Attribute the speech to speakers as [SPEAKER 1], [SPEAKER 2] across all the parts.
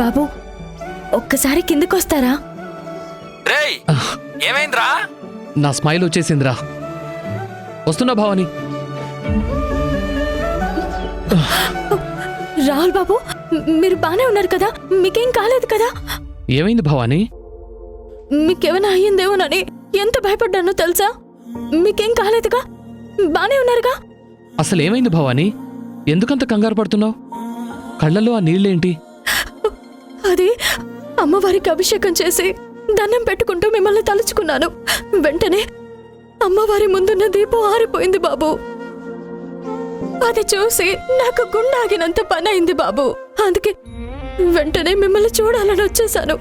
[SPEAKER 1] బాబు ఒక్కసారి కిందకొస్తారా?
[SPEAKER 2] రేయ్ ఏమైందిరా?
[SPEAKER 3] నా స్మైల్ వచ్చేసిందిరా. వస్తున్నా భవాని.
[SPEAKER 1] రాహుల్ బాబు మీరు బానే ఉన్నారు కదా? మీకేం కాలేదు కదా?
[SPEAKER 3] ఏమైంది భవాని?
[SPEAKER 1] మీకేమైనా అయ్యిందేమోనని ఎంత భయపడ్డానో తెలుసా? మీకేం కాలేదుగా? బానే ఉన్నారుగా?
[SPEAKER 3] అసలు ఏమైంది భవాని? ఎందుకంత కంగారు పడుతున్నావు? కళ్ళల్లో ఆ నీళ్ళేంటి?
[SPEAKER 1] అది అమ్మవారికి అభిషేకం చేసి దండం పెట్టుకుంటూ మిమ్మల్ని తలుచుకున్నాను. వెంటనే అమ్మవారి ముందున్న దీపం ఆరిపోయింది బాబు. అది చూసి నాకు గుండాగినంత పని అయింది బాబు. అందుకే వెంటనే మిమ్మల్ని చూడాలని వచ్చేశాను.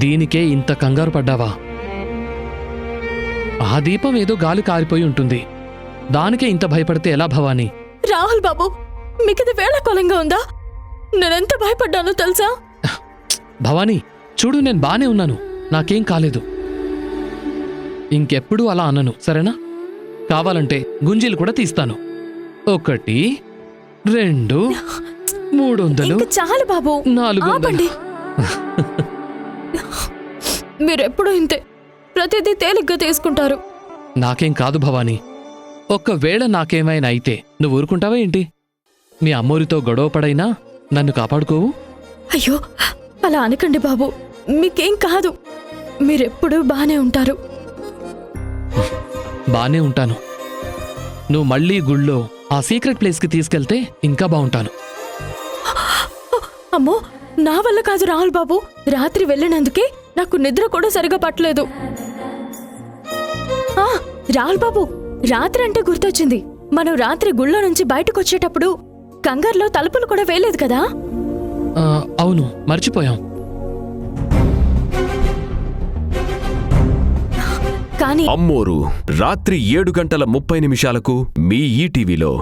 [SPEAKER 3] దీనికే ఇంత కంగారు పడ్డావా? ఆ దీపం ఏదో గాలి కారిపోయి ఉంటుంది. దానికే ఇంత భయపడితే ఎలా భవాని?
[SPEAKER 1] రాహుల్ బాబు మీకిది వేళకోళంగా ఉందా? నేనెంత భయపడ్డానో తెలుసా?
[SPEAKER 3] భవాని చూడు, నేను బానే ఉన్నాను, నాకేం కాలేదు. ఇంకెప్పుడు అలా అనను, సరేనా? కావాలంటే గుంజీలు కూడా తీస్తాను. 1 2 300
[SPEAKER 1] ఇంక చాలు బాబు,
[SPEAKER 3] 400.
[SPEAKER 1] ఆపండి. మీరెప్పుడూ ఇంతే, ప్రతిదీ తేలిగ్గా తీసుకుంటారు.
[SPEAKER 3] నాకేం కాదు భవాని. ఒక్కవేళ నాకేమైనా అయితే నువ్వు ఊరుకుంటావా ఏంటి? మీ అమ్మోరితో గొడవ పడైనా నన్ను కాపాడుకోవు?
[SPEAKER 1] అయ్యో అలా అనకండి బాబు, మీకేం కాదు. మీరెప్పుడూ బానే ఉంటారు.
[SPEAKER 3] బానే ఉంటాను. నువ్వు మళ్ళీ గుళ్ళో ఆ సీక్రెట్ ప్లేస్కి తీసుకెళ్తే ఇంకా బాగుంటాను.
[SPEAKER 1] అమ్మో నా వల్ల కాదు రాహుల్ బాబు. రాత్రి వెళ్ళినందుకే నాకు నిద్ర కూడా సరిగా పట్టలేదు. రాహుల్ బాబు, రాత్రి అంటే గుర్తొచ్చింది. మనం రాత్రి గుళ్ళో నుంచి బయటకొచ్చేటప్పుడు కంగారులో తలుపులు కూడా వేయలేదు కదా?
[SPEAKER 3] అవును, మర్చిపోయాం.
[SPEAKER 1] కానీ
[SPEAKER 4] అమ్మోరు రాత్రి 7 గంటల 30 నిమిషాలకు మీ ఈటీవీలో.